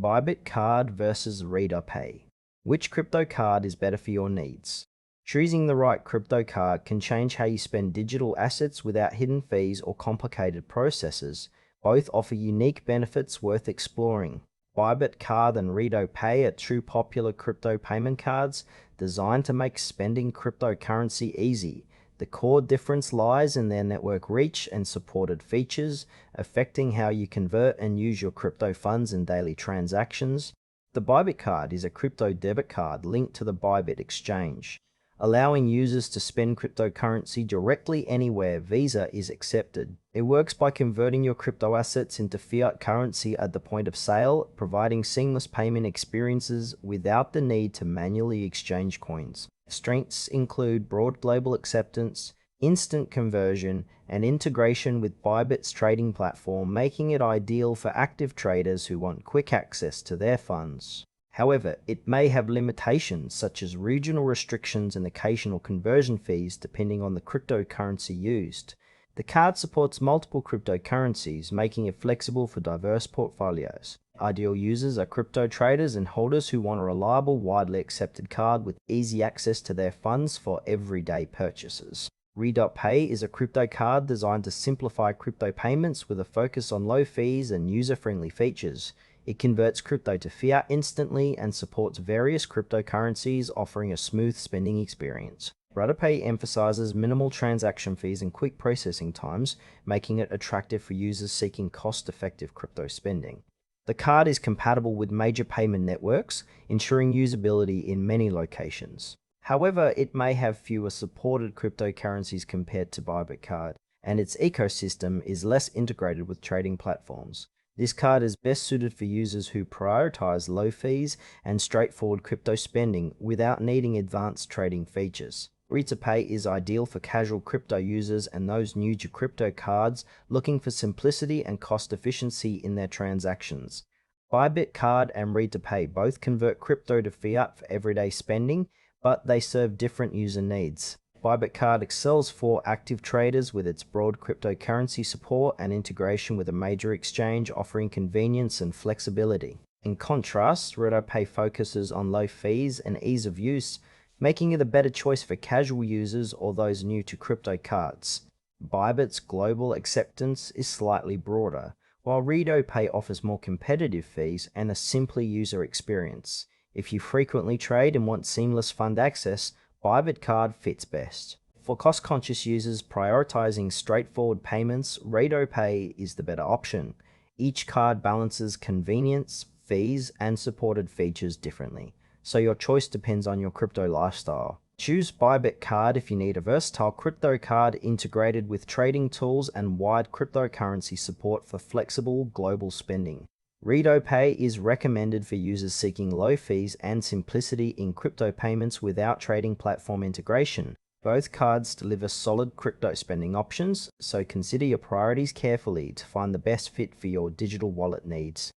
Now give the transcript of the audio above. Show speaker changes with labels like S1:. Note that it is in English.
S1: Bybit Card versus RedotPay. Which crypto card is better for your needs? Choosing the right crypto card can change how you spend digital assets without hidden fees or complicated processes. Both offer unique benefits worth exploring. Bybit Card and RedotPay are two popular crypto payment cards designed to make spending cryptocurrency easy. The core difference lies in their network reach and supported features, affecting how you convert and use your crypto funds in daily transactions. The Bybit Card is a crypto debit card linked to the Bybit exchange, allowing users to spend cryptocurrency directly anywhere Visa is accepted. It works by converting your crypto assets into fiat currency at the point of sale, providing seamless payment experiences without the need to manually exchange coins. Strengths include broad global acceptance, instant conversion, and integration with Bybit's trading platform, making it ideal for active traders who want quick access to their funds. However, it may have limitations such as regional restrictions and occasional conversion fees depending on the cryptocurrency used. The card supports multiple cryptocurrencies, making it flexible for diverse portfolios. Ideal users are crypto traders and holders who want a reliable, widely accepted card with easy access to their funds for everyday purchases. RedotPay is a crypto card designed to simplify crypto payments with a focus on low fees and user-friendly features. It converts crypto to fiat instantly and supports various cryptocurrencies, offering a smooth spending experience. RedotPay emphasizes minimal transaction fees and quick processing times, making it attractive for users seeking cost-effective crypto spending. The card is compatible with major payment networks, ensuring usability in many locations. However, it may have fewer supported cryptocurrencies compared to Bybit Card, and its ecosystem is less integrated with trading platforms. This card is best suited for users who prioritize low fees and straightforward crypto spending without needing advanced trading features. RedotPay is ideal for casual crypto users and those new to crypto cards looking for simplicity and cost efficiency in their transactions. Bybit Card and RedotPay both convert crypto to fiat for everyday spending, but they serve different user needs. Bybit Card excels for active traders with its broad cryptocurrency support and integration with a major exchange, offering convenience and flexibility. In contrast, RedotPay focuses on low fees and ease of use, making it a better choice for casual users or those new to crypto cards. Bybit's global acceptance is slightly broader, while RedotPay offers more competitive fees and a simpler user experience. If you frequently trade and want seamless fund access, Bybit Card fits best. For cost-conscious users prioritizing straightforward payments, RedotPay is the better option. Each card balances convenience, fees, and supported features differently, so your choice depends on your crypto lifestyle. Choose Bybit Card if you need a versatile crypto card integrated with trading tools and wide cryptocurrency support for flexible global spending. RedotPay is recommended for users seeking low fees and simplicity in crypto payments without trading platform integration. Both cards deliver solid crypto spending options, so consider your priorities carefully to find the best fit for your digital wallet needs.